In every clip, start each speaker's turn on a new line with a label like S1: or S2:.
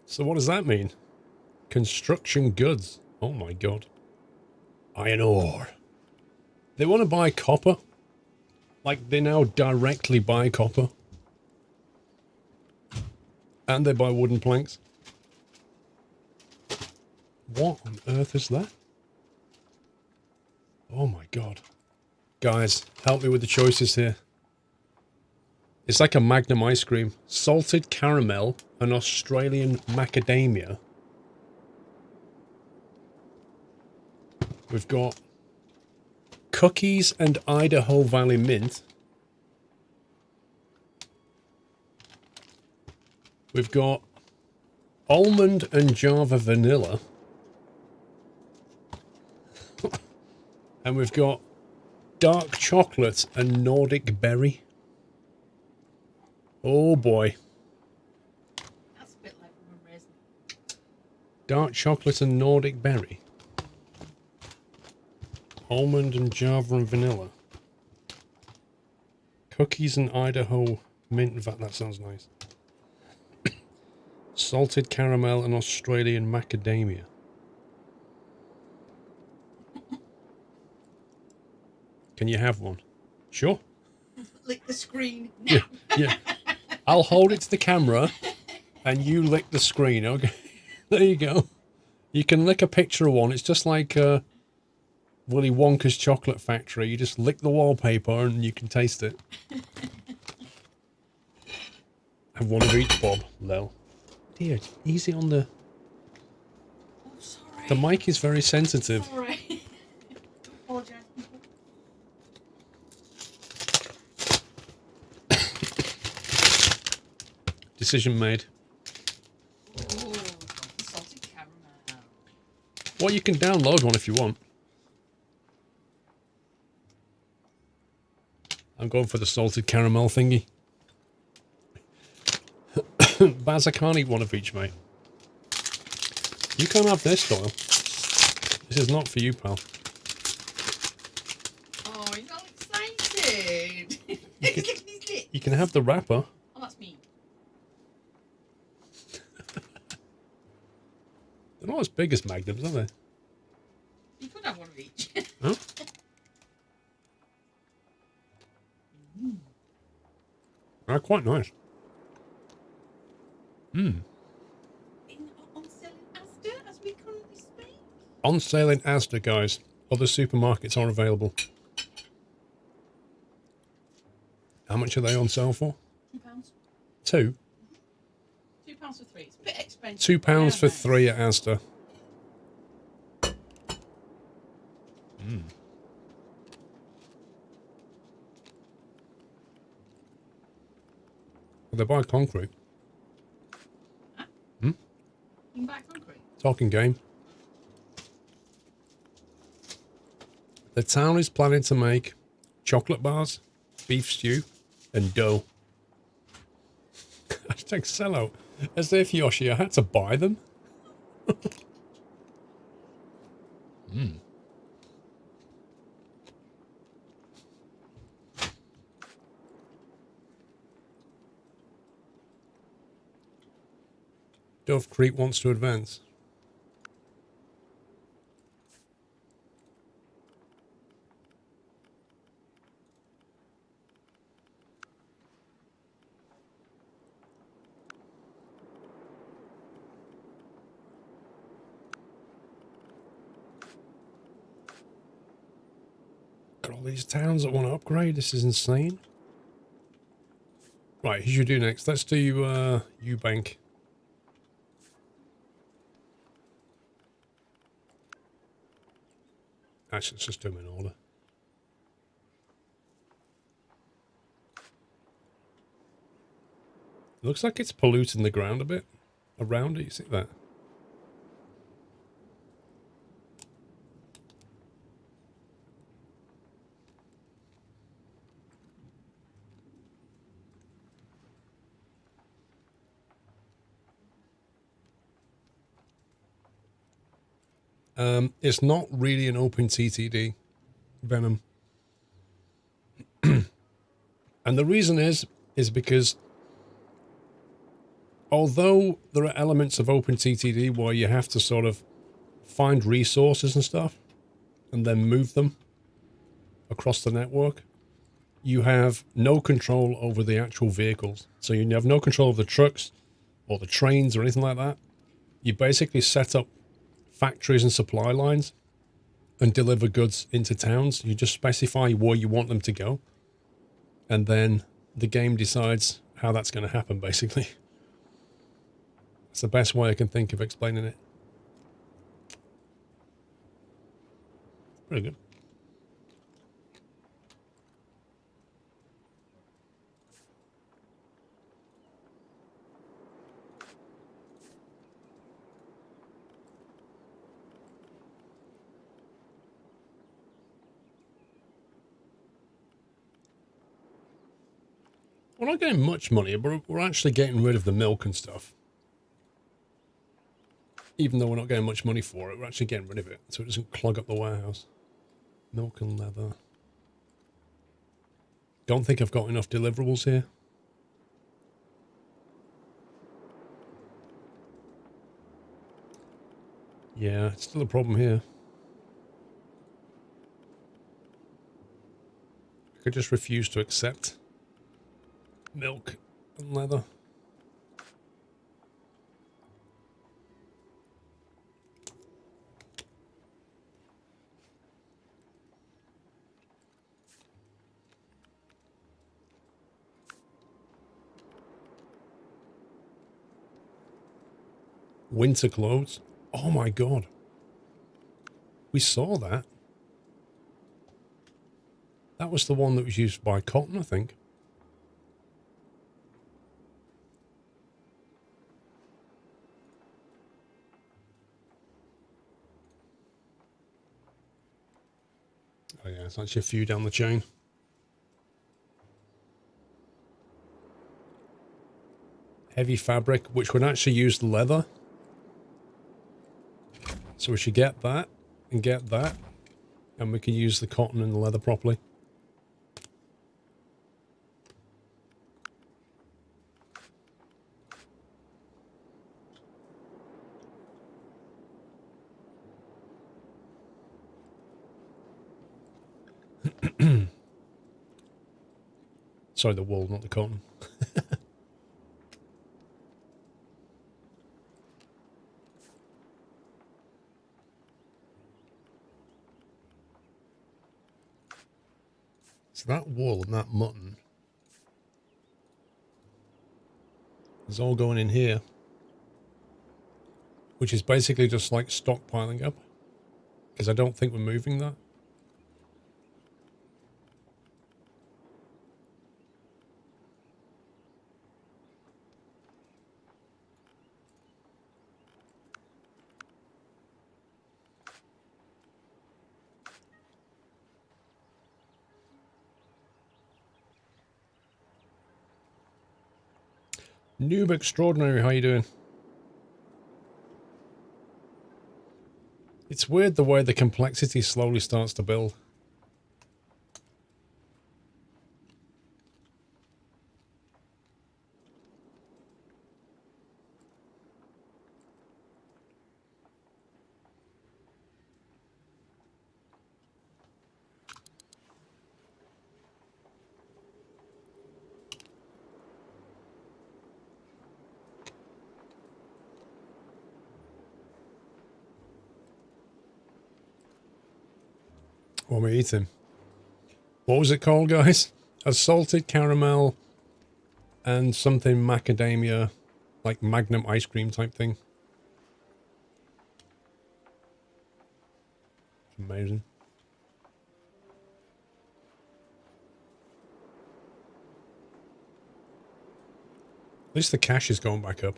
S1: So what does that mean? Construction goods. Oh my god. Iron ore. They want to buy copper. Like, they now directly buy copper. And they buy wooden planks. What on earth is that? Oh my god. Guys, help me with the choices here. It's like a Magnum ice cream. Salted caramel and Australian macadamia. We've got cookies and Idaho Valley mint. We've got almond and Java vanilla. And we've got dark chocolate and Nordic berry. Oh boy.
S2: That's a bit like a raisin.
S1: Dark chocolate and Nordic berry. Almond and Java and vanilla. Cookies and Idaho mint. That sounds nice. Salted caramel and Australian macadamia. Can you have one? Sure.
S2: Lick the screen.
S1: Yeah, yeah. I'll hold it to the camera and you lick the screen, okay? There you go. You can lick a picture of one. It's just like Willy Wonka's chocolate factory. You just lick the wallpaper and you can taste it. Have one of each, Bob. Lel. Dear, easy on the...
S2: Oh, sorry.
S1: The mic is very sensitive.
S2: Sorry. Apologise.
S1: Decision made.
S2: Ooh, salted caramel.
S1: Well, you can download one if you want. I'm going for the salted caramel thingy. Baz, I can't eat one of each, mate. You can't have this, Doyle. This is not for you, pal.
S2: Oh, he's all excited.
S1: You can have the wrapper.
S2: Oh, that's me.
S1: They're not as big as Magnums, are they?
S2: You could have one of each.
S1: Huh? They're quite nice.
S2: On sale in Asda as we currently speak.
S1: On sale in Asda, guys. Other supermarkets are available. How much are they on sale for?
S2: £2.
S1: Two?
S2: £2 for 3. It's a bit expensive.
S1: £2 for
S2: nice.
S1: 3 at Asda. Well, they buy concrete.
S2: You can buy concrete.
S1: Talking game. The town is planning to make chocolate bars, beef stew, and dough. Hashtag sellout. As if, Yoshi, I had to buy them. Dove Creek wants to advance. Got all these towns that want to upgrade. This is insane. Right, who should we do next? Let's do Eubank. Actually, let's just do them in order. Looks like it's polluting the ground a bit around it. You see that? It's not really an open TTD, Venom. And the reason is because although there are elements of OpenTTD where you have to sort of find resources and stuff and then move them across the network, you have no control over the actual vehicles. So you have no control of the trucks or the trains or anything like that. You basically set up factories and supply lines and deliver goods into towns. You just specify where you want them to go. And then the game decides how that's going to happen, basically. It's the best way I can think of explaining it. Pretty good. We're not getting much money, but we're actually getting rid of the milk and stuff. Even though we're not getting much money for it, we're actually getting rid of it, so it doesn't clog up the warehouse. Milk and leather. Don't think I've got enough deliverables here. Yeah, it's still a problem here. I could just refuse to accept milk and leather. Winter clothes. Oh my god. We saw that. That was the one that was used by Cotton, I think. Oh yeah, it's actually a few down the chain. Heavy fabric, which would actually use the leather. So we should get that and get that. And we can use the cotton and the leather properly. Sorry, the wool, not the cotton. So that wool and that mutton is all going in here. Which is basically just like stockpiling up. Because I don't think we're moving that. Noob Extraordinary, how you doing? It's weird the way the complexity slowly starts to build. What am I eating? What was it called, guys? A salted caramel and something macadamia, like Magnum ice cream type thing. Amazing. At least the cash is going back up.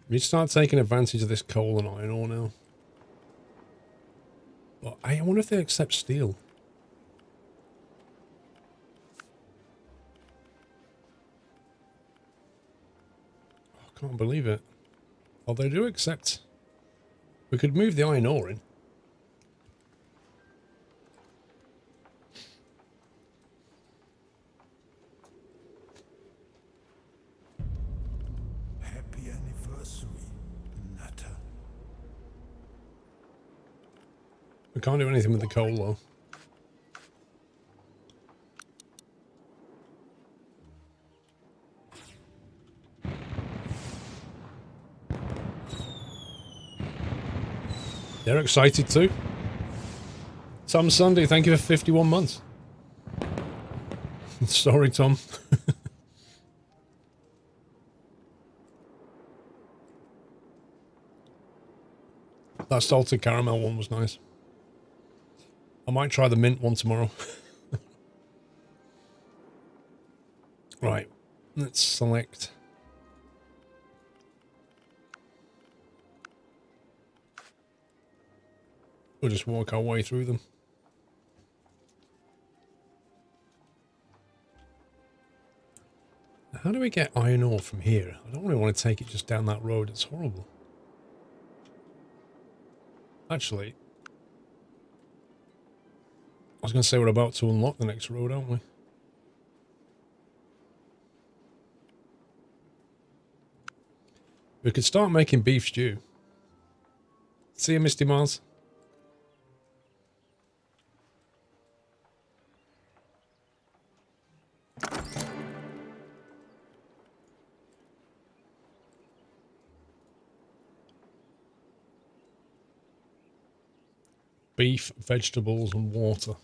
S1: We need to start taking advantage of this coal and iron ore now. But I wonder if they accept steel. I can't believe it. Well, they do accept. We could move the iron ore in. We can't do anything with the coal, though. They're excited too. Tom Sunday, thank you for 51 months. Sorry, Tom. That salted caramel one was nice. I might try the mint one tomorrow. Right, let's select. We'll just walk our way through them. How do we get iron ore from here? I don't really want to take it just down that road. It's horrible. Actually, I was going to say we're about to unlock the next road, aren't we? We could start making beef stew. See you, Misty Mars. Beef, vegetables, and water.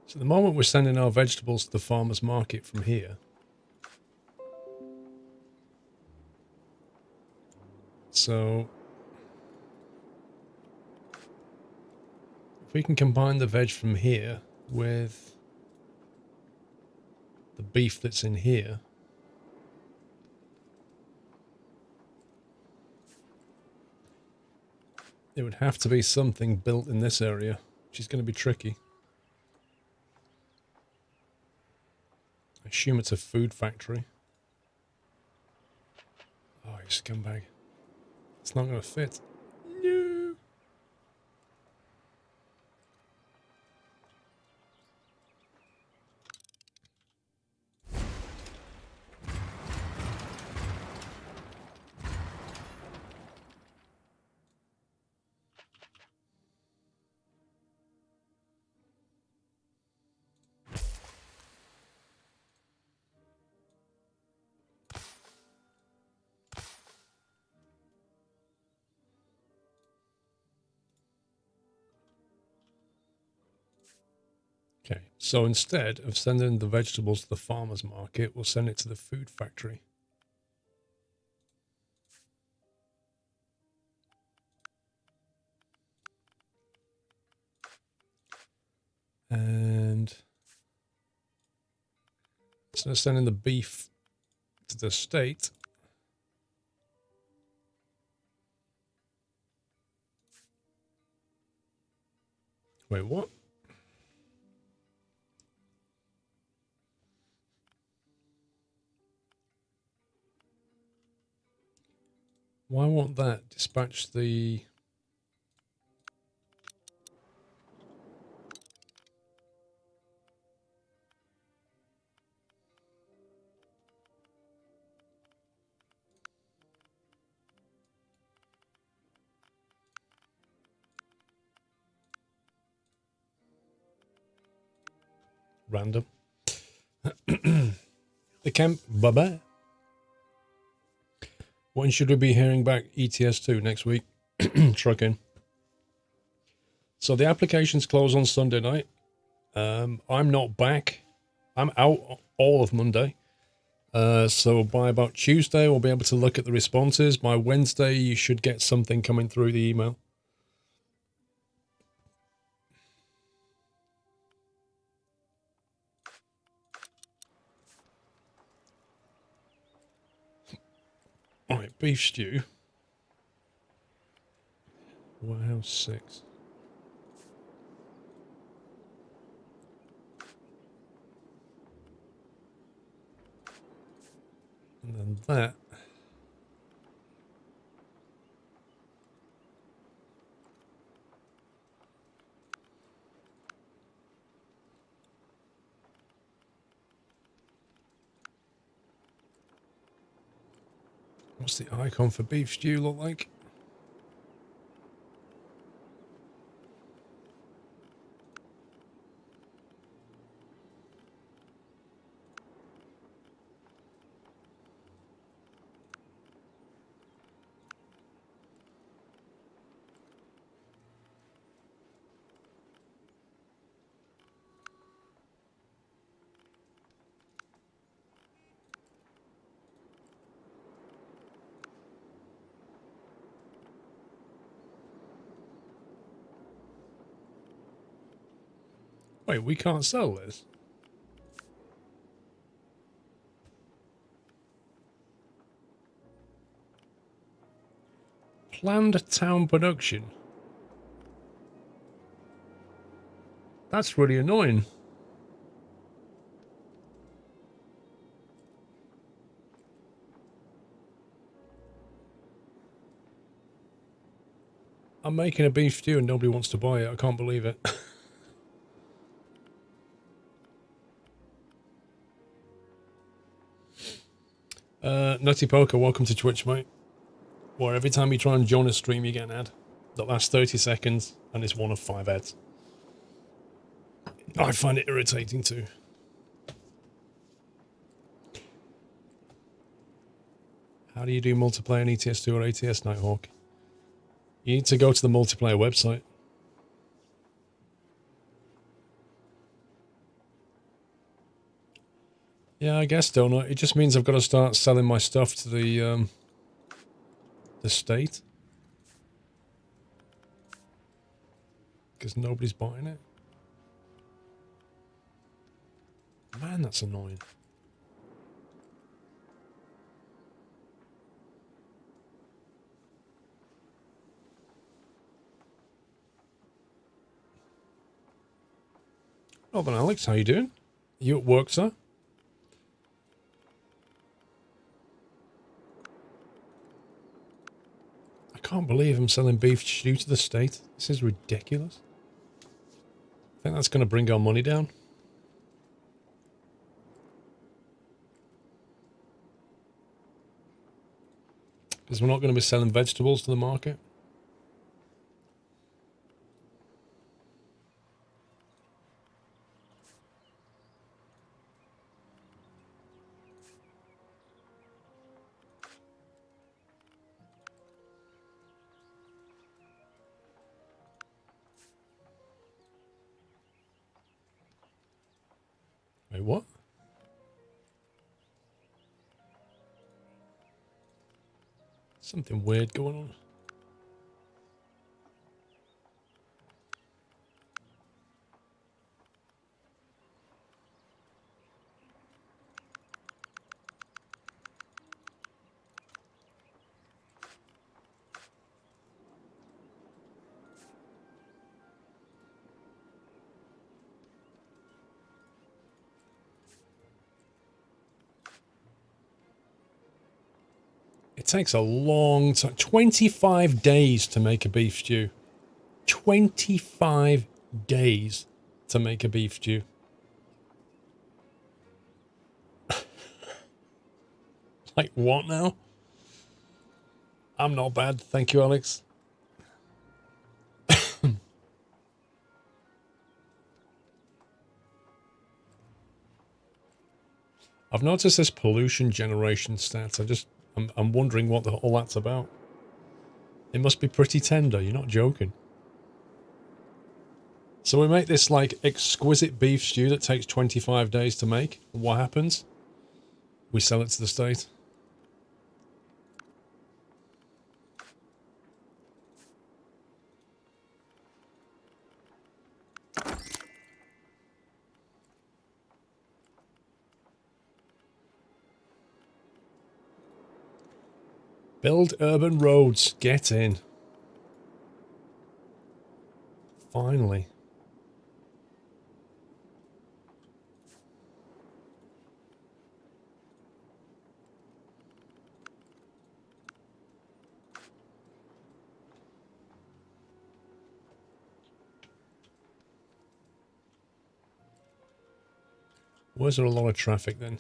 S1: So at the moment we're sending our vegetables to the farmer's market from here. So if we can combine the veg from here with the beef that's in here, it would have to be something built in this area, which is going to be tricky. I assume it's a food factory. Oh, you scumbag. It's not going to fit. No. Okay, so instead of sending the vegetables to the farmer's market, we'll send it to the food factory. And instead of sending the beef to the state, wait, what? Why won't that dispatch the... Random. The camp, bye-bye. When should we be hearing back ETS2 next week? Trucking. So the applications close on Sunday night. I'm not back. I'm out all of Monday. So by about Tuesday, we'll be able to look at the responses. By Wednesday, you should get something coming through the email. All right, beef stew. Warehouse 6. And then that. What's the icon for beef stew look like? Wait, we can't sell this? Planned town production. That's really annoying. I'm making a beef stew and nobody wants to buy it. I can't believe it. Nutty Poker, welcome to Twitch, mate. Where every time you try and join a stream, you get an ad that lasts 30 seconds and it's one of 5 ads. I find it irritating too. How do you do multiplayer in ETS2 or ATS, Nighthawk? You need to go to the multiplayer website. Yeah, I guess, Donut. It just means I've got to start selling my stuff to the state. Because nobody's buying it. Man, that's annoying. Oh, then Alex, how you doing? You at work, sir? I can't believe I'm selling beef stew to the state. This is ridiculous. I think that's going to bring our money down. Because we're not going to be selling vegetables to the market. Wait, what? Something weird going on. It takes a long time. 25 days to make a beef stew. 25 days to make a beef stew. Like, what now? I'm not bad. Thank you, Alex. I've noticed this pollution generation stats. I'm wondering what all that's about. It must be pretty tender. You're not joking. So we make this like exquisite beef stew that takes 25 days to make. What happens? We sell it to the state. Build urban roads. Get in. Finally. Where's there a lot of traffic then?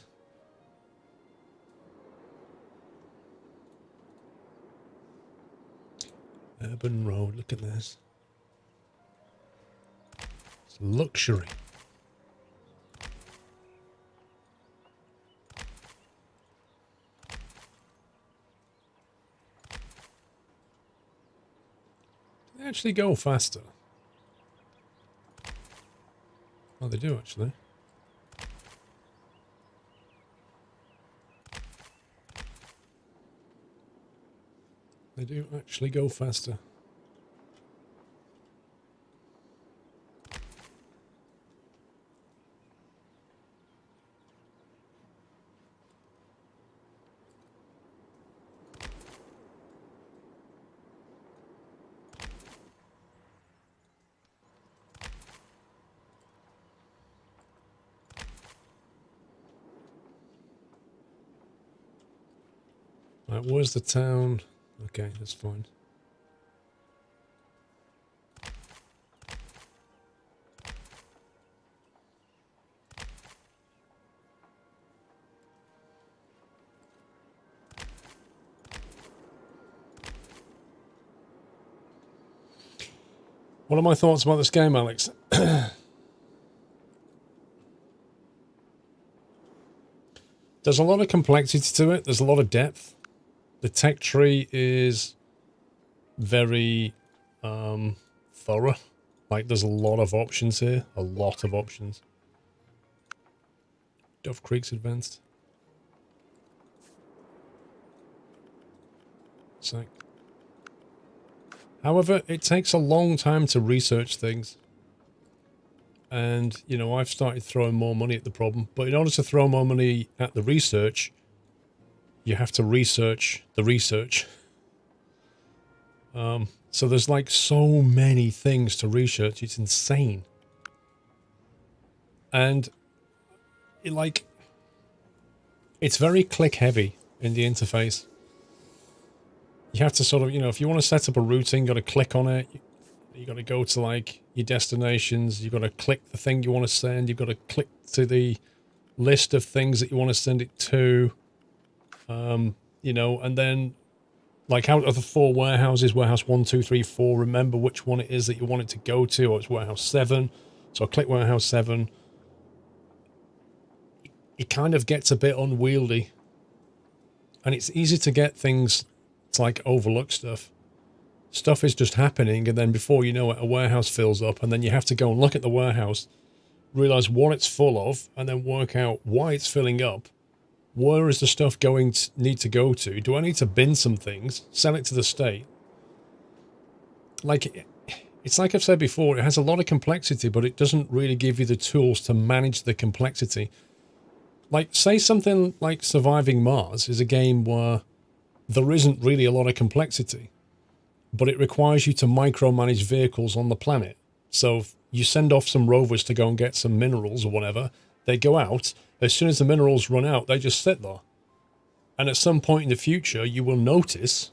S1: Urban Road, look at this. It's luxury. They actually go faster. Oh, they do actually. They do actually go faster. Right, where's the town? Okay, that's fine. What are my thoughts about this game, Alex? There's a lot of complexity to it. There's a lot of depth. The tech tree is very thorough. Like, there's a lot of options here. A lot of options. Dove Creek's advanced. Sec. However, it takes a long time to research things. And, you know, I've started throwing more money at the problem. But in order to throw more money at the research, you have to research the research. So there's like so many things to research. It's insane. And it's very click heavy in the interface. You have to sort of, you know, if you want to set up a routing, you got to click on it. You got to go to like your destinations. You got to click the thing you want to send. You've got to click to the list of things that you want to send it to. You know, and then like out of the 4 warehouses, warehouse 1, 2, 3, 4, remember which one it is that you want it to go to, or it's warehouse 7. So I click warehouse 7. It kind of gets a bit unwieldy. And it's easy to get things to like overlook stuff. Stuff is just happening, and then before you know it, a warehouse fills up, and then you have to go and look at the warehouse, realize what it's full of, and then work out why it's filling up. Where is the stuff going to need to go to? Do I need to bin some things, sell it to the state? Like, it's like I've said before, it has a lot of complexity, but it doesn't really give you the tools to manage the complexity. Like, say something like Surviving Mars is a game where there isn't really a lot of complexity, but it requires you to micromanage vehicles on the planet. So you send off some rovers to go and get some minerals or whatever. They go out. As soon as the minerals run out, they just sit there. And at some point in the future, you will notice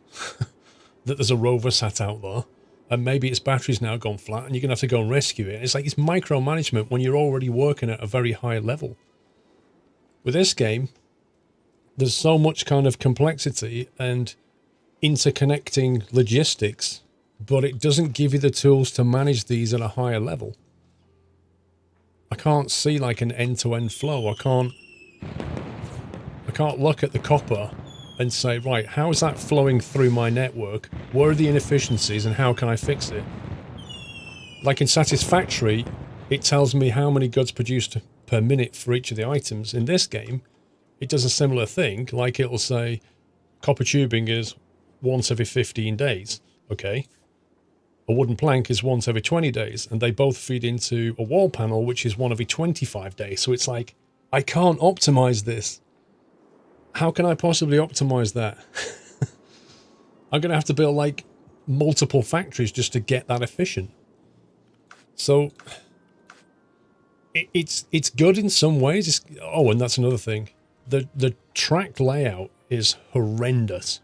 S1: that there's a rover sat out there, and maybe its battery's now gone flat, and you're going to have to go and rescue it. It's like it's micromanagement when you're already working at a very high level. With this game, there's so much kind of complexity and interconnecting logistics, but it doesn't give you the tools to manage these at a higher level. I can't see like an end-to-end flow. I can't look at the copper and say, right, how is that flowing through my network? Where are the inefficiencies and how can I fix it? Like in Satisfactory, it tells me how many goods produced per minute for each of the items. In this game, it does a similar thing. Like it'll say copper tubing is once every 15 days. Okay. A wooden plank is once every 20 days, and they both feed into a wall panel, which is one every 25 days. So it's like, I can't optimize this. How can I possibly optimize that? I'm going to have to build like multiple factories just to get that efficient. So it's good in some ways. Oh, and that's another thing. The track layout is horrendous.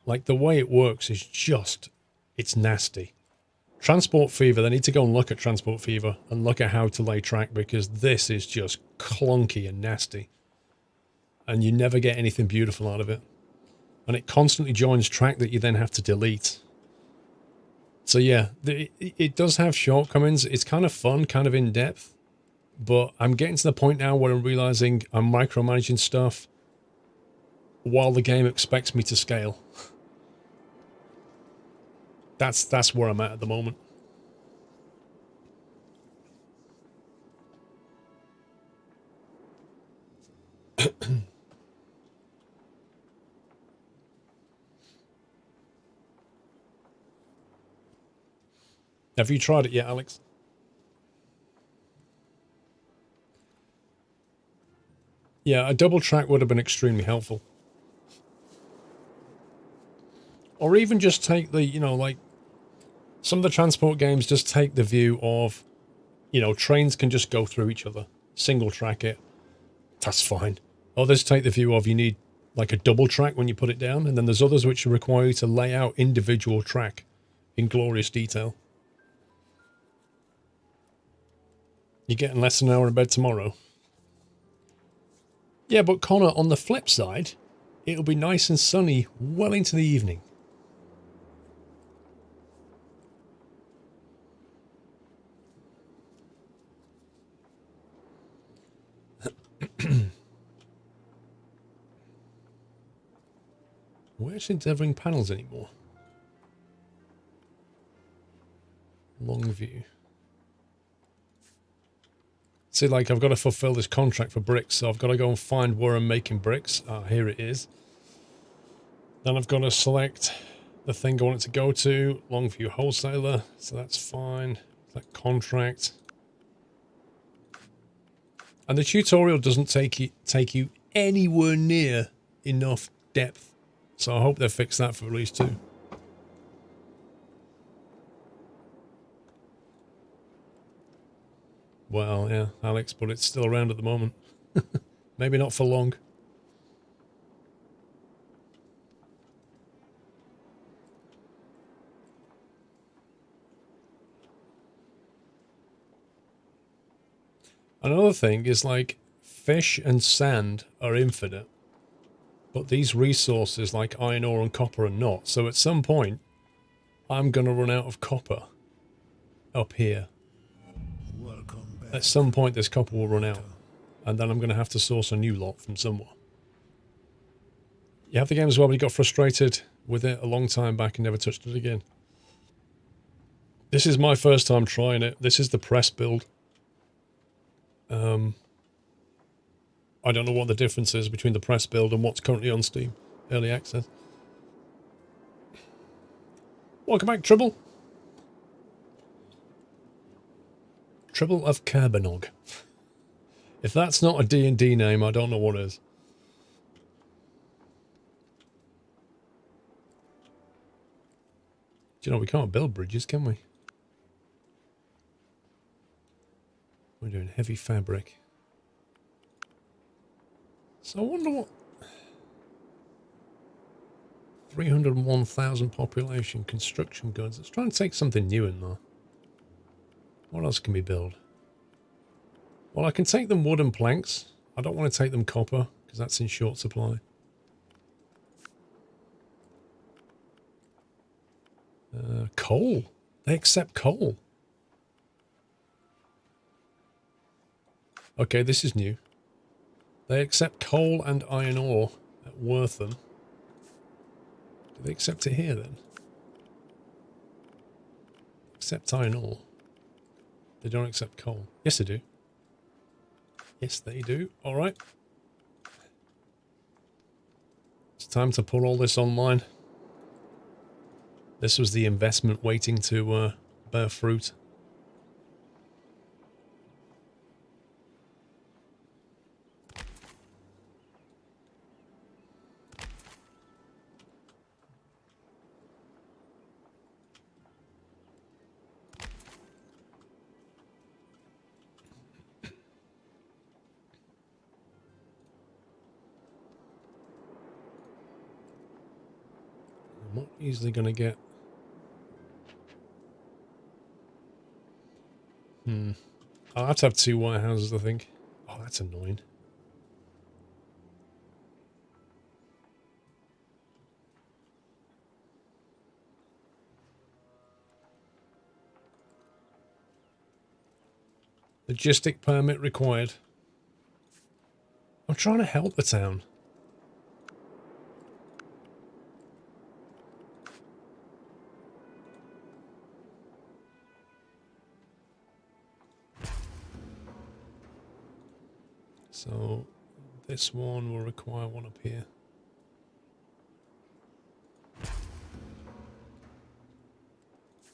S1: Like the way it works is just, it's nasty. Transport Fever, they need to go and look at Transport Fever and look at how to lay track, because this is just clunky and nasty. And you never get anything beautiful out of it. And it constantly joins track that you then have to delete. So yeah, it does have shortcomings. It's kind of fun, kind of in-depth. But I'm getting to the point now where I'm realizing I'm micromanaging stuff while the game expects me to scale. That's where I'm at the moment. Have you tried it yet, Alex? Yeah, a double track would have been extremely helpful. Or even just take the, you know, like, some of the transport games just take the view of, you know, trains can just go through each other. Single track it. That's fine. Others take the view of you need, like, a double track when you put it down. And then there's others which require you to lay out individual track in glorious detail. You're getting less than an hour in bed tomorrow. Yeah, but Connor, on the flip side, it'll be nice and sunny well into the evening. We're actually delivering panels anymore. Long view. See, like, I've got to fulfill this contract for bricks, so I've got to go and find where I'm making bricks. Ah, here it is. Then I've got to select the thing I want it to go to. Longview wholesaler, so that's fine. Select contract. And the tutorial doesn't take you anywhere near enough depth. So I hope they fix that for release 2. Well, yeah, Alex, but it's still around at the moment. Maybe not for long. Another thing is, like, fish and sand are infinite, but these resources like iron ore and copper are not. So at some point, I'm going to run out of copper up here. At some point, this copper will run out, and then I'm going to have to source a new lot from somewhere. You have the game as well, but you got frustrated with it a long time back and never touched it again. This is my first time trying it. This is the press build. I don't know what the difference is between the press build and what's currently on Steam. Early access. Welcome back, Tribble. Tribble of Kerbenog. If that's not a D&D name, I don't know what is. Do you know, we can't build bridges, can we? We're doing heavy fabric. So I wonder what... 301,000 population, construction goods. Let's try and take something new in there. What else can we build? Well, I can take them wooden planks. I don't want to take them copper, because that's in short supply. Coal. They accept coal. Okay, this is new. They accept coal and iron ore at Wortham. Do they accept it here then? Accept iron ore. They don't accept coal. Yes, they do. Yes, they do. All right. It's time to put all this online. This was the investment waiting to bear fruit. I'm not easily going to get... I'll have to have 2 warehouses, I think. Oh, that's annoying. Logistic permit required. I'm trying to help the town. So this one will require one up here.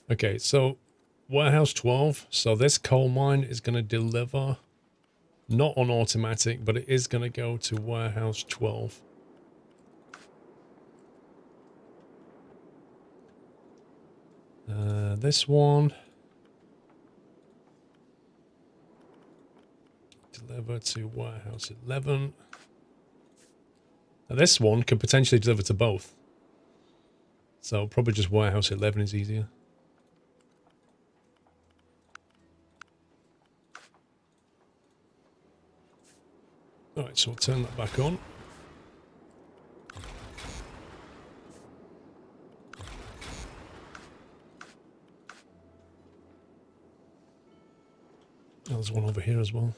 S1: Okay, so warehouse 12. So this coal mine is going to deliver, not on automatic, but it is going to go to warehouse 12. This one deliver to warehouse 11. Now this one could potentially deliver to both. So probably just warehouse 11 is easier. Alright, so we'll turn that back on. Oh, there's one over here as well.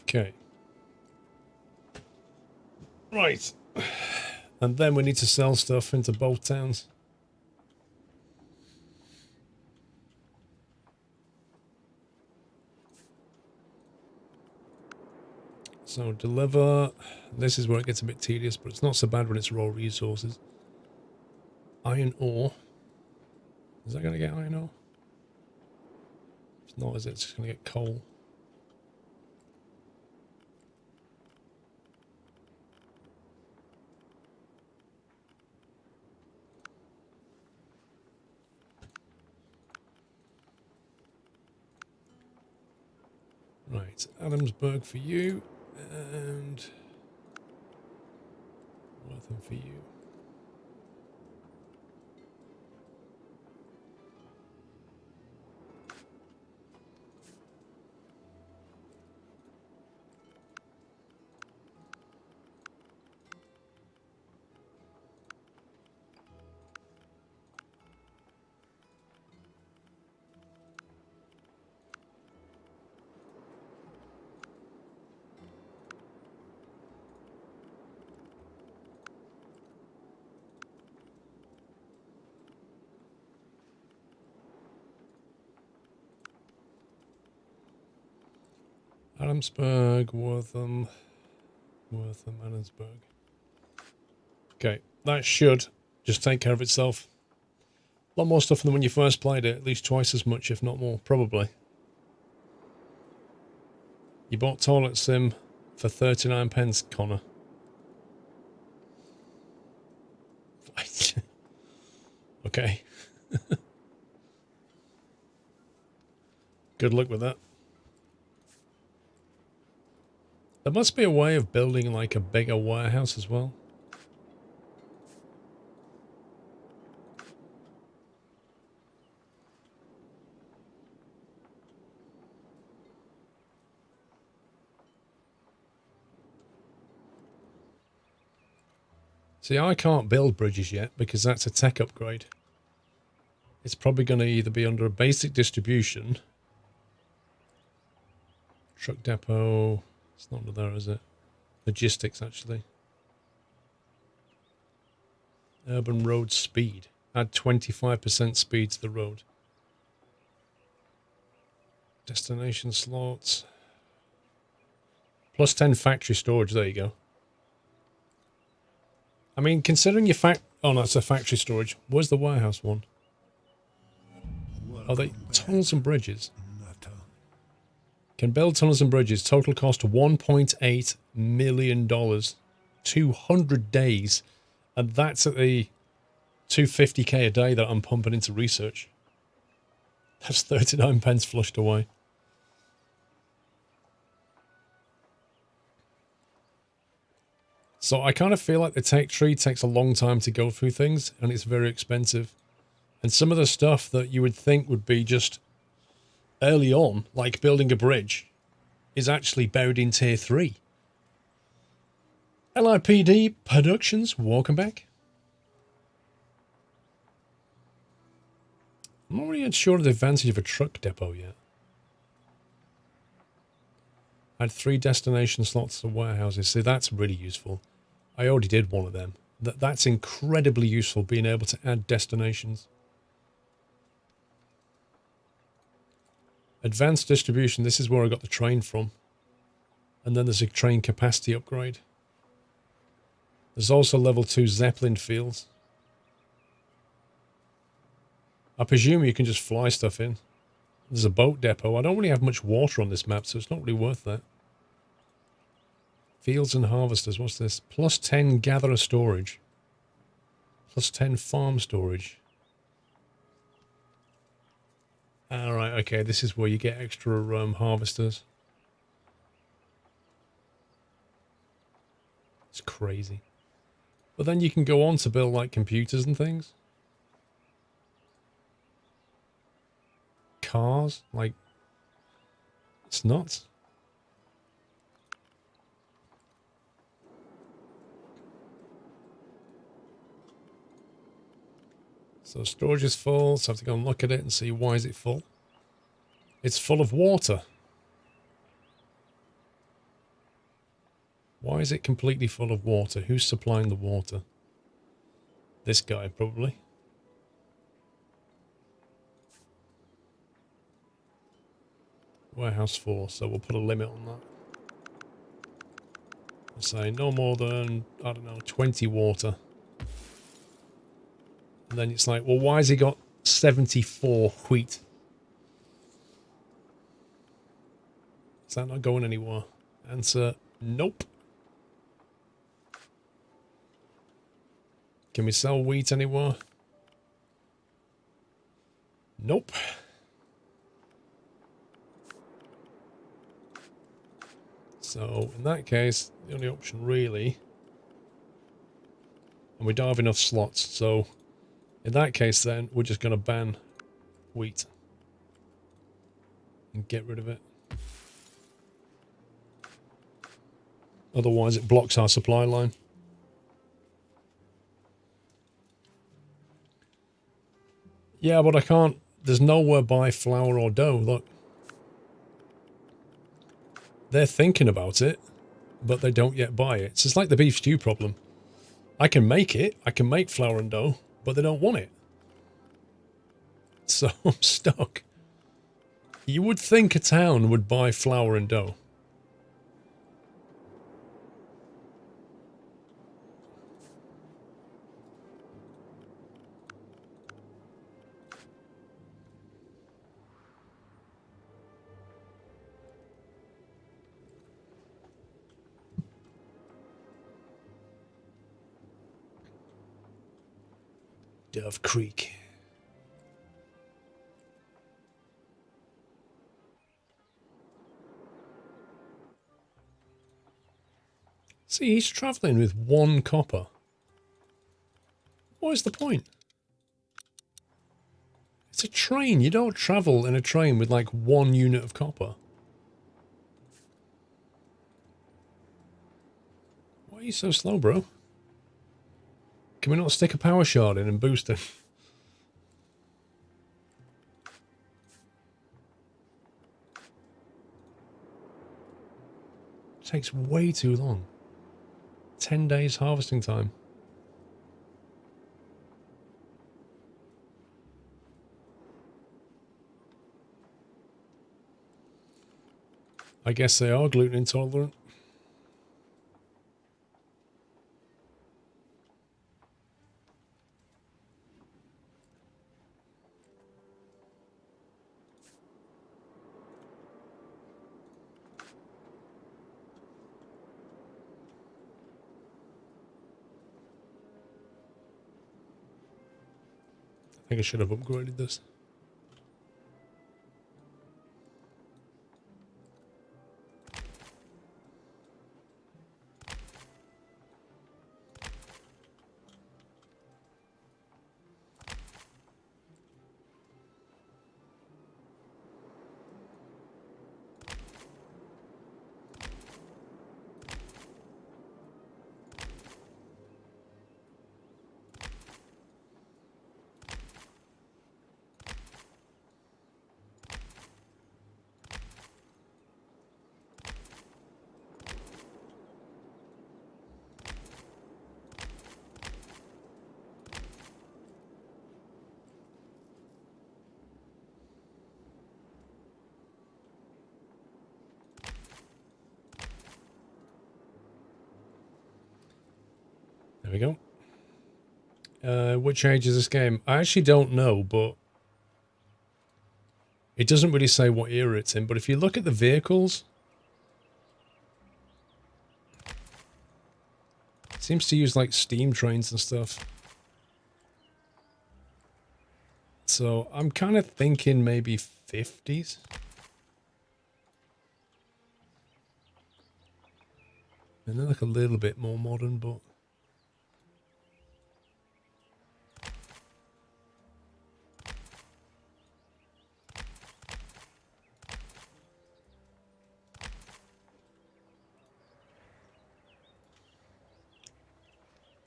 S1: Okay. Right. And then we need to sell stuff into both towns. So deliver. This is where it gets a bit tedious, but it's not so bad when it's raw resources. Iron ore. Is that going to get iron ore? It's not, is it? It's just going to get coal. Right, Adamsburg for you, and Wortham for you. Adamsburg, Wortham, Adamsburg. Okay, that should just take care of itself. A lot more stuff than when you first played it, at least twice as much, if not more, probably. You bought Toilet Sim for 39 pence, Connor. Okay. Good luck with that. There must be a way of building like a bigger warehouse as well. See, I can't build bridges yet because that's a tech upgrade. It's probably going to either be under a basic distribution. Truck depot. It's not under there, is it? Logistics, actually. Urban road speed. Add 25% speed to the road. Destination slots. Plus 10 factory storage. There you go. I mean, considering your oh, no, it's a factory storage. Where's the warehouse one? Are they tunnels and bridges? Can build tunnels and bridges. Total cost $1.8 million. 200 days. And that's at the 250k a day that I'm pumping into research. That's 39 pence flushed away. So I kind of feel like the tech tree takes a long time to go through things, and it's very expensive. And some of the stuff that you would think would be just early on, like building a bridge, is actually buried in tier 3. LIPD Productions, welcome back. I'm not really sure of the advantage of a truck depot yet. I had 3 destination slots of warehouses, so that's really useful. I already did one of them. That's incredibly useful, being able to add destinations. Advanced distribution, this is where I got the train from. And then there's a train capacity upgrade. There's also level 2 Zeppelin fields. I presume you can just fly stuff in. There's a boat depot. I don't really have much water on this map, so it's not really worth that. Fields and harvesters, what's this? Plus 10 gatherer storage. Plus 10 farm storage. Alright, okay, this is where you get extra harvesters. It's crazy. But then you can go on to build like computers and things. Cars, like, it's nuts. So storage is full, so I have to go and look at it and see why is it full. It's full of water. Why is it completely full of water? Who's supplying the water? This guy, probably. Warehouse 4, so we'll put a limit on that. We'll say no more than, I don't know, 20 water. And then it's like, well, why has he got 74 wheat? Is that not going anywhere? Answer, nope. Can we sell wheat anywhere? Nope. So, in that case, the only option really... And we don't have enough slots, so... In that case then, we're just going to ban wheat. And get rid of it. Otherwise it blocks our supply line. Yeah, but I can't... There's nowhere buy flour or dough, look. They're thinking about it, but they don't yet buy it. So it's like the beef stew problem. I can make it, I can make flour and dough, but they don't want it. So I'm stuck. You would think a town would buy flour and dough. Dove Creek. See, he's travelling with 1 copper. What is the point? It's a train. You don't travel in a train with like 1 unit of copper. Why are you so slow, bro? Can we not stick a power shard in and boost him? It takes way too long. 10 days harvesting time. I guess they are gluten intolerant. I think I should have upgraded this. There we go. Which age is this game? I actually don't know, but it doesn't really say what era it's in. But if you look at the vehicles, it seems to use like steam trains and stuff. So I'm kind of thinking maybe 50s. And they're like a little bit more modern, but...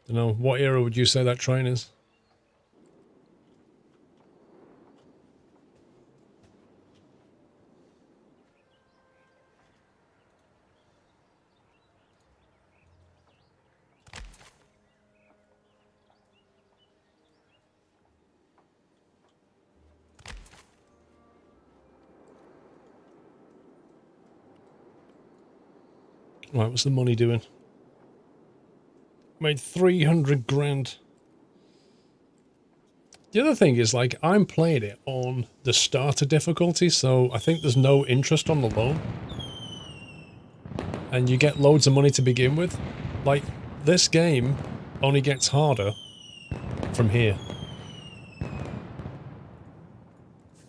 S1: I don't know, what era would you say that train is? Right, what's the money doing? Made 300 grand. The other thing is, like, I'm playing it on the starter difficulty, so I think there's no interest on the loan. And you get loads of money to begin with. Like, this game only gets harder from here.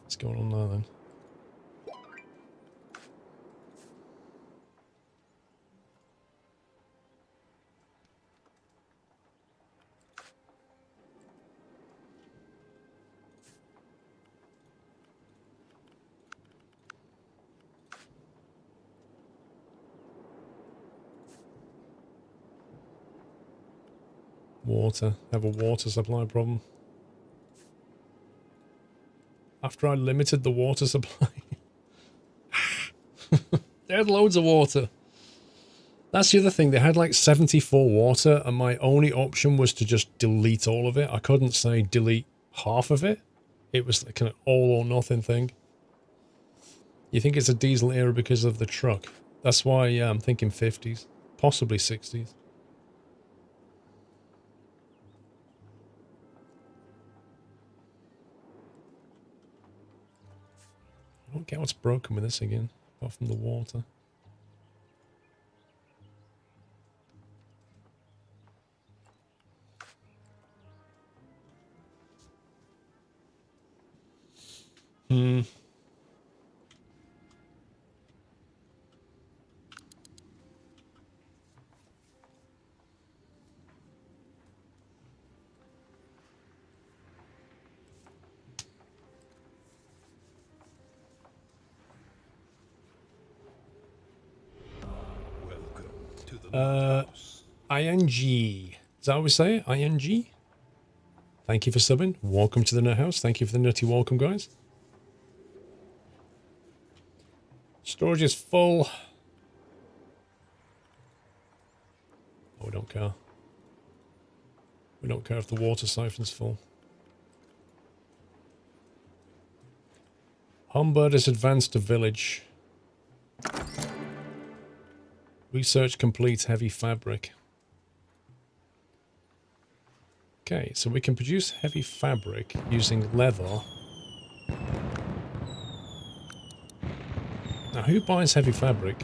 S1: What's going on there, then? Water. Have a water supply problem. After I limited the water supply. They had loads of water. That's the other thing. They had like 74 water, and my only option was to just delete all of it. I couldn't say delete half of it. It was like an all or nothing thing. You think it's a diesel era because of the truck? That's why, yeah, I'm thinking 50s. Possibly 60s. I don't get what's broken with this again, apart from the water. ING. Is that how we say it? ING? Thank you for subbing. Welcome to the Nut House. Thank you for the nutty welcome, guys. Storage is full. Oh, we don't care. We don't care if the water siphon's full. Humbird is advanced to village. Research complete. Heavy fabric. Okay, so we can produce heavy fabric using leather. Now, who buys heavy fabric?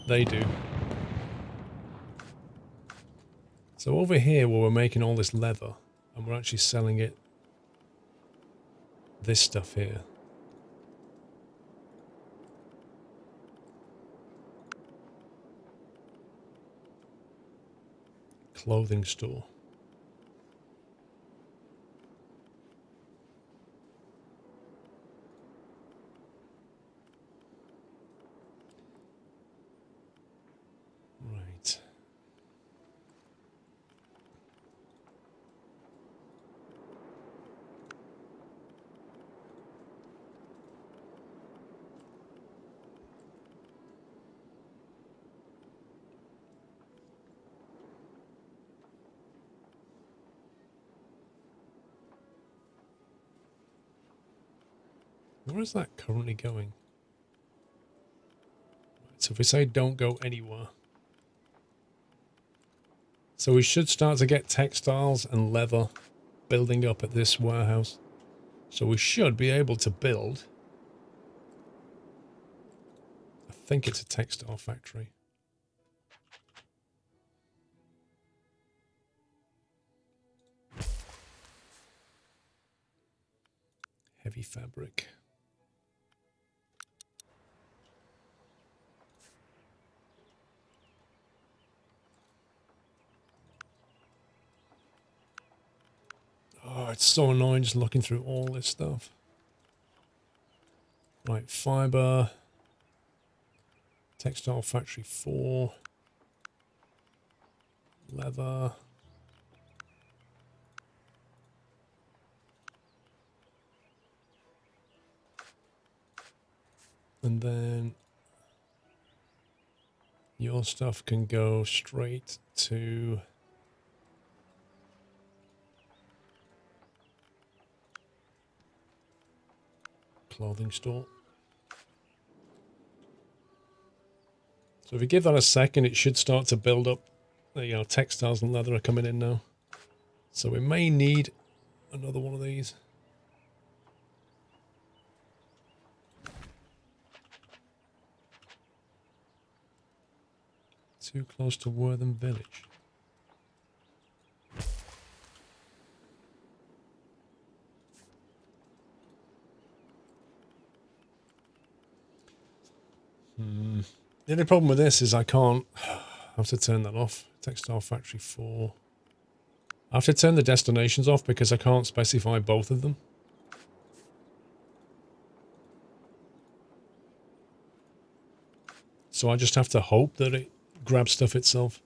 S1: They do. So over here where we're making all this leather and we're actually selling it, this stuff here. Clothing store. Right. Where is that currently going? So if we say don't go anywhere. So we should start to get textiles and leather building up at this warehouse. So we should be able to build. I think it's a textile factory. Heavy fabric. Oh, it's so annoying just looking through all this stuff. Right, fiber. Textile factory 4. Leather. And then your stuff can go straight to clothing store. So if you give that a second, it should start to build up. There you go, textiles and leather are coming in now. So we may need another one of these. Too close to Wortham Village. The only problem with this is I can't. I have to turn that off. Textile Factory 4. I have to turn the destinations off because I can't specify both of them. So I just have to hope that it grabs stuff itself.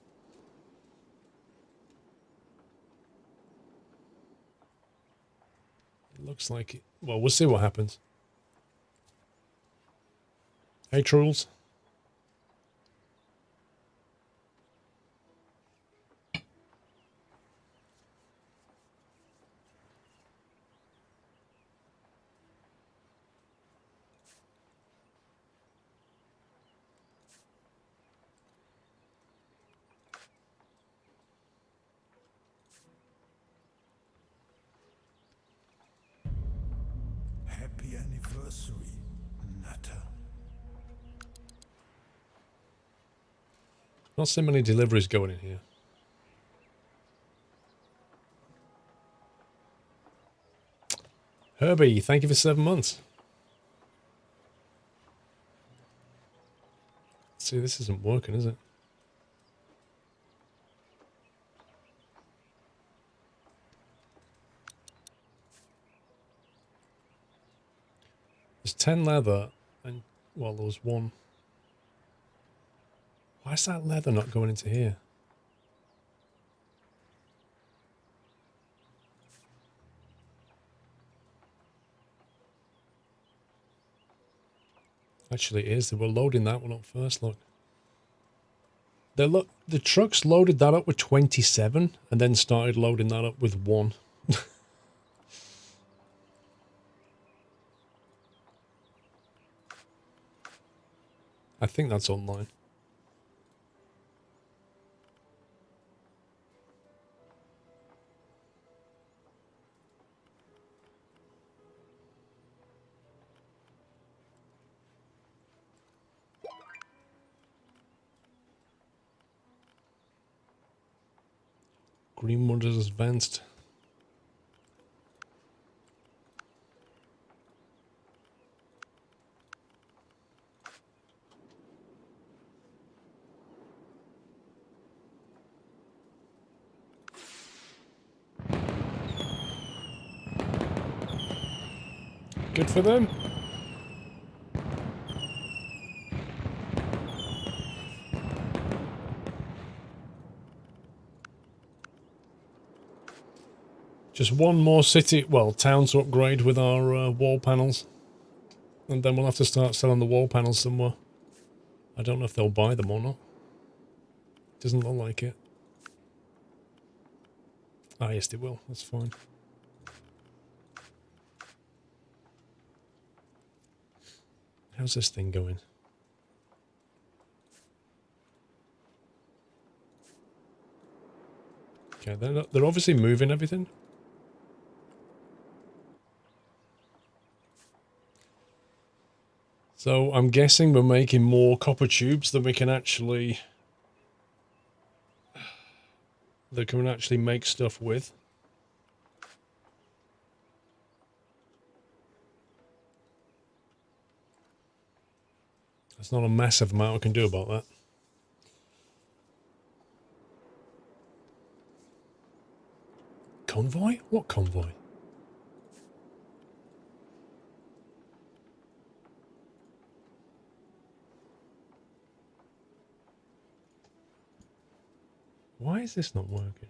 S1: It looks like it. Well, we'll see what happens. Hey, Truls.
S3: Happy anniversary, Nutter.
S1: Not so many deliveries going in here. Herbie, thank you for 7 months. See, this isn't working, is it? There's 10 leather and, well, there was 1. Why is that leather not going into here? Actually, it is. They were loading that one up first, look. The trucks loaded that up with 27 and then started loading that up with 1. I think that's online. Greenwood has advanced. Good for them. Just one more city, well, town to upgrade with our wall panels. And then we'll have to start selling the wall panels somewhere. I don't know if they'll buy them or not. Doesn't look like it. Ah, yes, they will. That's fine. How's this thing going? Okay, they're obviously moving everything. So I'm guessing we're making more copper tubes than we can actually... that can actually make stuff with. There's not a massive amount we can do about that. Convoy? What convoy? Why is this not working?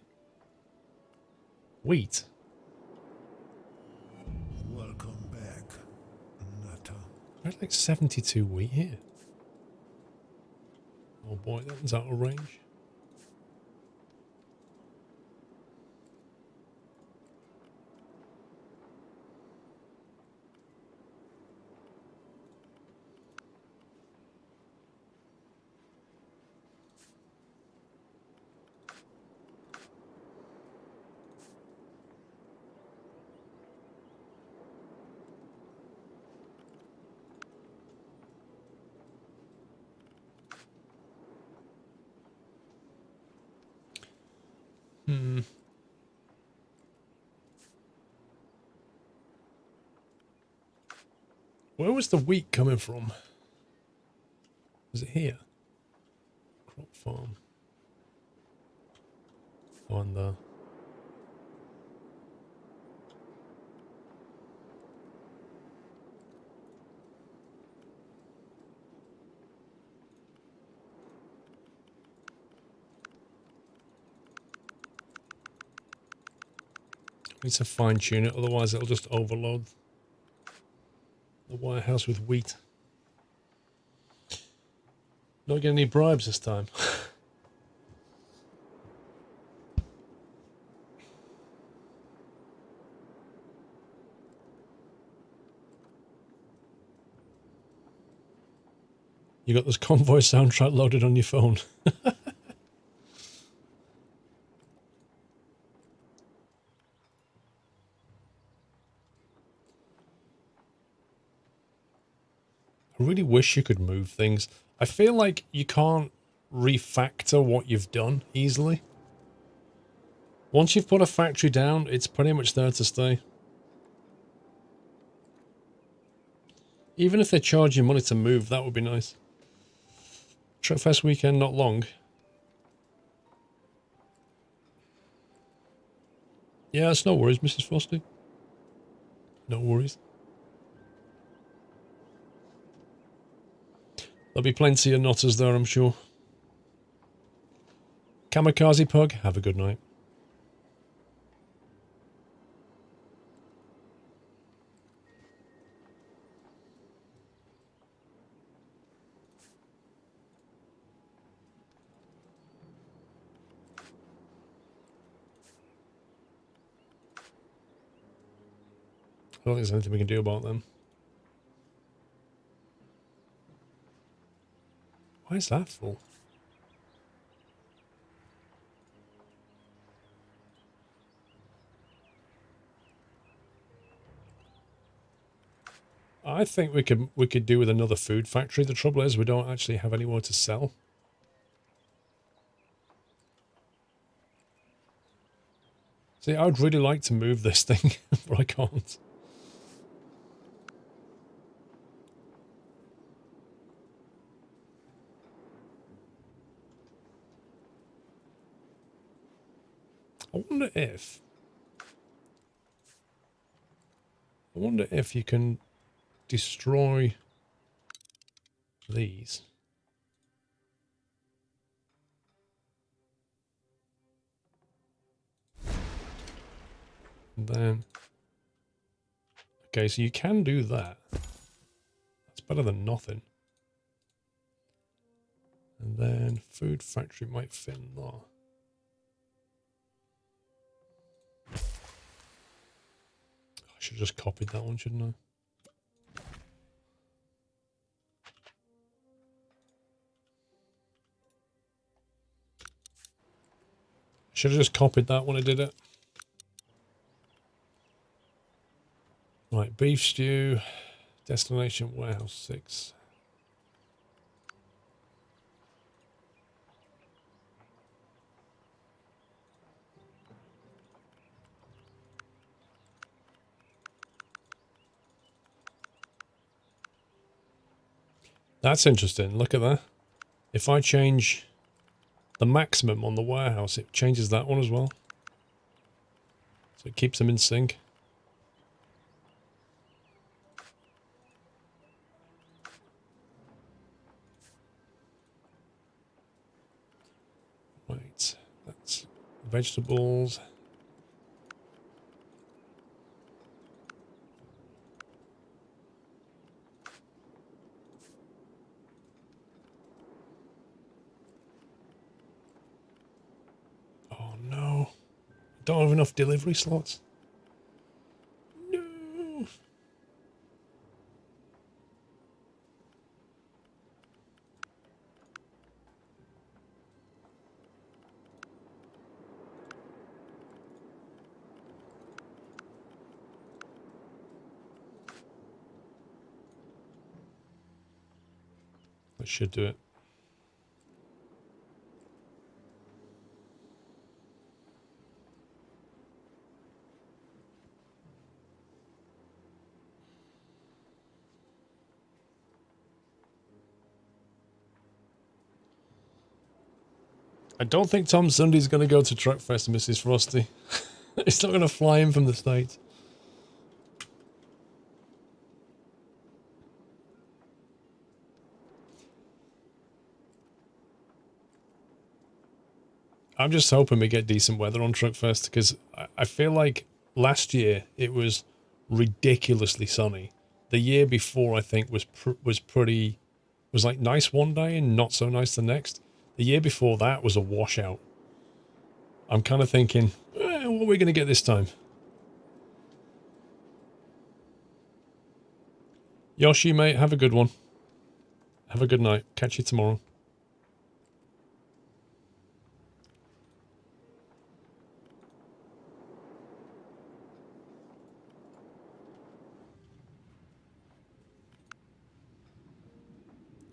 S1: Wheat?
S3: Welcome back, Nutter.
S1: I had like 72 wheat here. Oh boy, that one's out of range. Where was the wheat coming from? Was it here? Crop farm. Oh, and there. Need to fine tune it, otherwise it'll just overload the warehouse with wheat. Not getting any bribes this time. You got this convoy soundtrack loaded on your phone. I really wish you could move things. I feel like you can't refactor what you've done easily. Once you've put a factory down, it's pretty much there to stay. Even if they charge you money to move, that would be nice. Truckfest weekend not long. Yeah, it's no worries, Mrs. Frosty. No worries. There'll be plenty of nutters there, I'm sure. Kamikaze Pug, have a good night. I don't think there's anything we can do about them. Why is that full? I think we could do with another food factory. The trouble is we don't actually have anywhere to sell. See, I would really like to move this thing, but I can't. I wonder if you can destroy these. And then, okay, so you can do that. That's better than nothing. And then food factory might fit in there. I should have just copied that one, shouldn't I? Should have just copied that when I did it. Right, beef stew, destination warehouse 6. That's interesting. Look at that. If I change the maximum on the warehouse, it changes that one as well. So it keeps them in sync. Right, that's vegetables. Oh no, don't have enough delivery slots. No. That should do it. I don't think Tom Sunday's going to go to Truckfest, Mrs. Frosty. He's not going to fly in from the States. I'm just hoping we get decent weather on Truckfest, because I feel like last year it was ridiculously sunny. The year before, I think, was like nice one day and not so nice the next. The year before that was a washout. I'm kind of thinking, what are we going to get this time? Yoshi, mate, have a good one. Have a good night. Catch you tomorrow.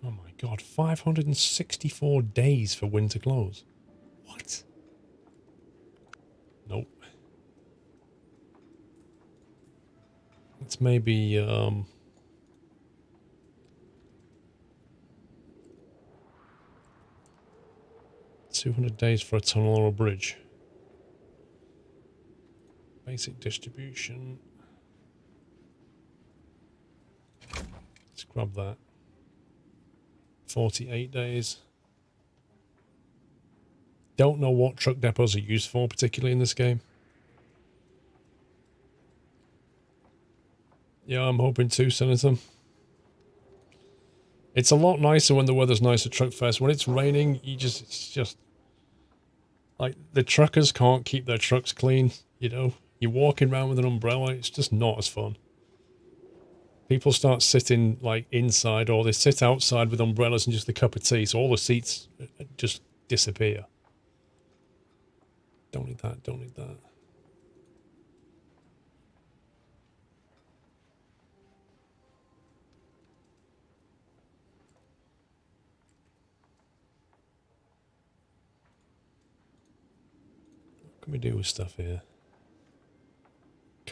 S1: Oh my god, 564 days for winter clothes. What? Nope. It's maybe 200 days for a tunnel or a bridge. Basic distribution. Let's grab that. 48 days. Don't know what truck depots are used for, particularly in this game. Yeah, I'm hoping to, Senator. It's a lot nicer when the weather's nice at Truckfest. When it's raining, it's just like the truckers can't keep their trucks clean. You know, you're walking around with an umbrella. It's just not as fun. People start sitting like inside, or they sit outside with umbrellas and just a cup of tea. So all the seats just disappear. Don't need that. Don't need that. What can we do with stuff here?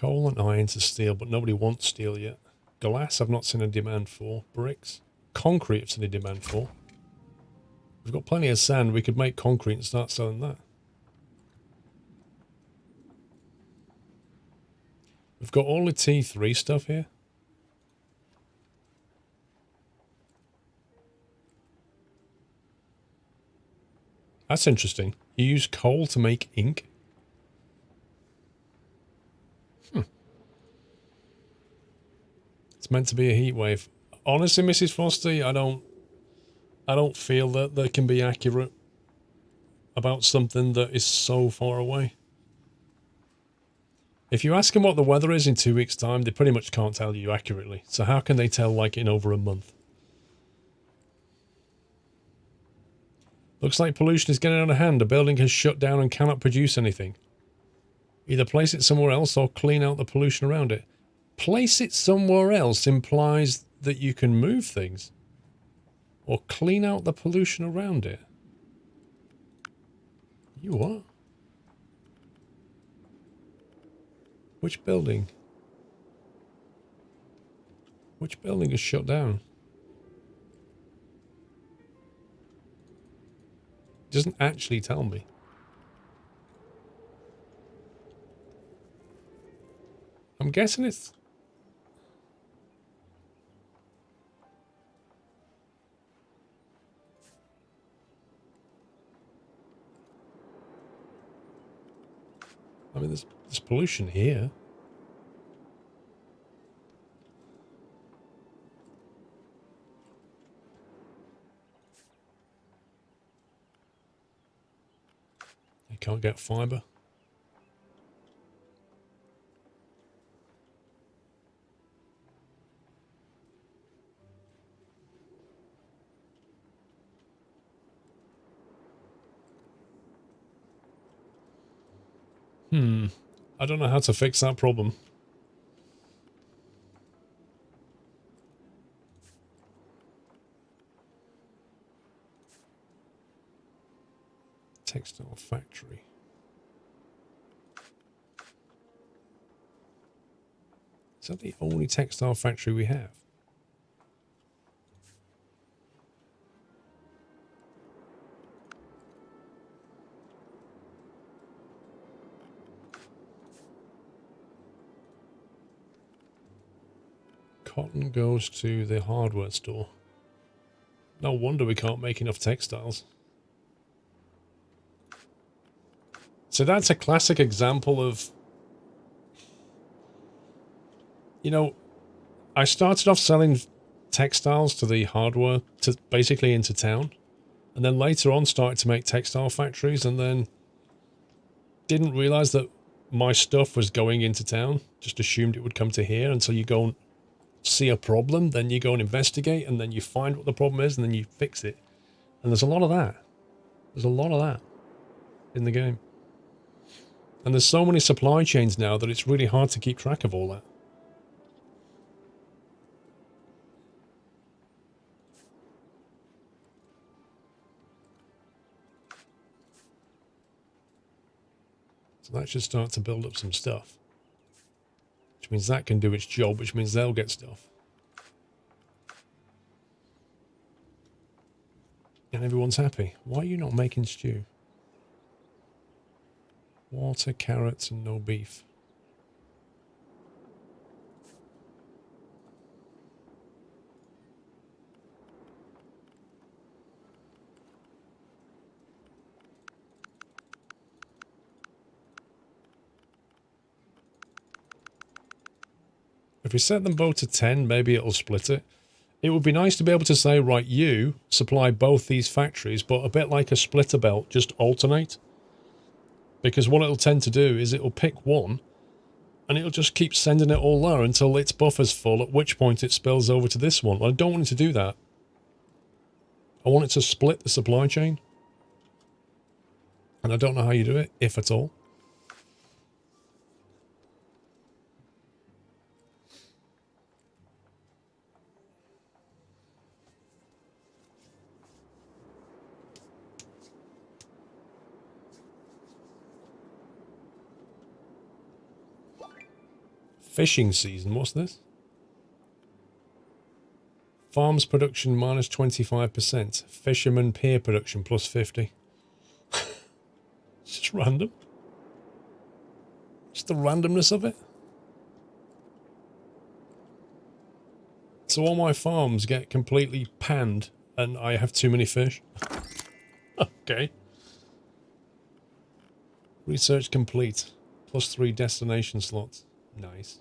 S1: Coal and iron to steel, but nobody wants steel yet. Glass I've not seen a demand for. Bricks. Concrete I've seen a demand for. We've got plenty of sand. We could make concrete and start selling that. We've got all the T3 stuff here. That's interesting. You use coal to make ink? It's meant to be a heat wave. Honestly, Mrs. Foster, I don't feel that they can be accurate about something that is so far away. If you ask them what the weather is in 2 weeks' time, they pretty much can't tell you accurately. So how can they tell, like, in over a month? Looks like pollution is getting out of hand. A building has shut down and cannot produce anything. Either place it somewhere else or clean out the pollution around it. Place it somewhere else implies that you can move things. Or clean out the pollution around it. You what? Which building? Which building is shut down? It doesn't actually tell me. I'm guessing it's... I mean, there's pollution here. You can't get fibre. I don't know how to fix that problem. Textile factory. Is that the only textile factory we have? Cotton goes to the hardware store. No wonder we can't make enough textiles. So that's a classic example of... You know, I started off selling textiles to the hardware, to basically into town. And then later on started to make textile factories and then didn't realize that my stuff was going into town. Just assumed it would come to here until you go and see a problem, then you go and investigate, and then you find what the problem is, and then you fix it. And there's a lot of that. There's a lot of that in the game. And there's so many supply chains now that it's really hard to keep track of all that. So that should start to build up some stuff. Which means that can do its job, which means they'll get stuff. And everyone's happy. Why are you not making stew? Water, carrots, and no beef. If we set them both to 10, maybe it'll split it. It would be nice to be able to say, right, you supply both these factories, but a bit like a splitter belt, just alternate. Because what it'll tend to do is it'll pick one, and it'll just keep sending it all there until its buffer's full, at which point it spills over to this one. I don't want it to do that. I want it to split the supply chain. And I don't know how you do it, if at all. Fishing season. What's this? Farms production minus 25%. Fisherman pier production plus 50. It's just random. Just the randomness of it. So all my farms get completely panned and I have too many fish. Okay. Research complete. Plus 3 destination slots. Nice.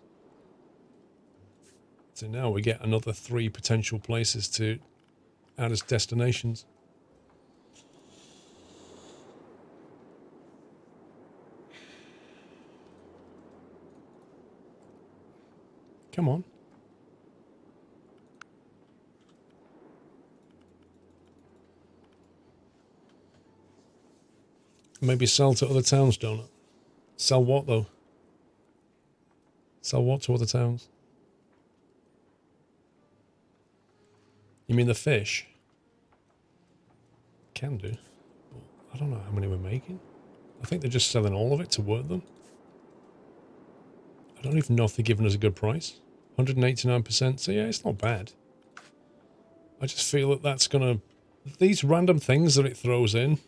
S1: So now we get another 3 potential places to add as destinations. Come on. Maybe sell to other towns, don't it? Sell what, though? Sell what to other towns? You mean the fish? Can do. I don't know how many we're making. I think they're just selling all of it to work them. I don't even know if they're giving us a good price. 189%. So yeah, it's not bad. I just feel that that's going to... These random things that it throws in...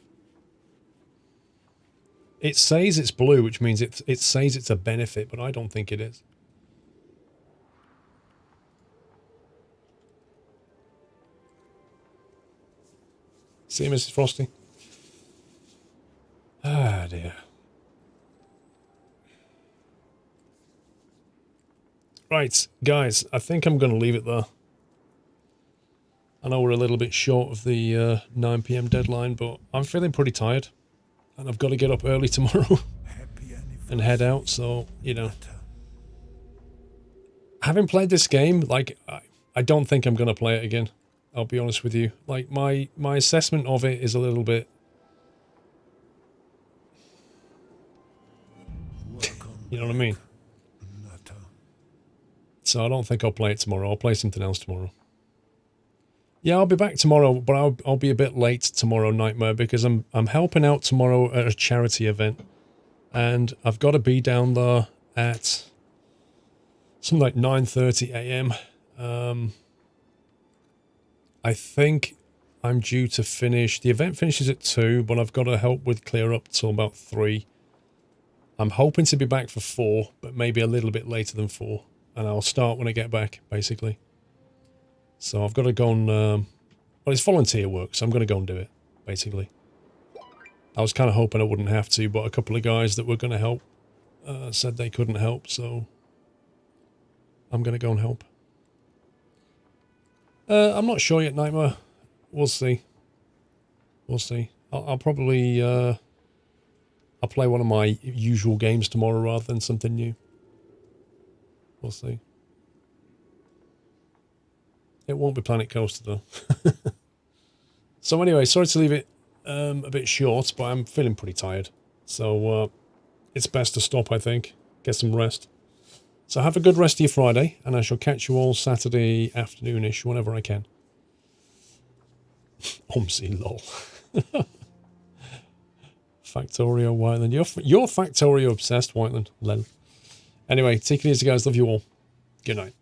S1: It says it's blue, which means it says it's a benefit, but I don't think it is. See you, Mrs. Frosty. Ah, dear. Right, guys, I think I'm going to leave it there. I know we're a little bit short of the 9 PM deadline, but I'm feeling pretty tired. And I've got to get up early tomorrow and head out, so, you know. Having played this game, like, I don't think I'm going to play it again. I'll be honest with you. Like, my assessment of it is a little bit... You know what I mean? So I don't think I'll play it tomorrow. I'll play something else tomorrow. Yeah, I'll be back tomorrow, but I'll be a bit late tomorrow, Nightmare, because I'm helping out tomorrow at a charity event, and I've got to be down there at something like 9:30 AM. I think I'm due to finish. The event finishes at 2, but I've got to help with clear up till about 3. I'm hoping to be back for 4, but maybe a little bit later than 4, and I'll start when I get back, basically. So I've got to go and, well, it's volunteer work, so I'm going to go and do it, basically. I was kind of hoping I wouldn't have to, but a couple of guys that were going to help said they couldn't help, so I'm going to go and help. I'm not sure yet, Nightmare. We'll see. We'll see. I'll probably, I'll play one of my usual games tomorrow rather than something new. We'll see. It won't be Planet Coaster, though. So anyway, sorry to leave it a bit short, but I'm feeling pretty tired. So it's best to stop, I think. Get some rest. So have a good rest of your Friday, and I shall catch you all Saturday afternoon-ish, whenever I can. Omsi, lol. Factorio Whiteland. You're Factorio obsessed, Whiteland. Len. Anyway, take it easy, guys. Love you all. Good night.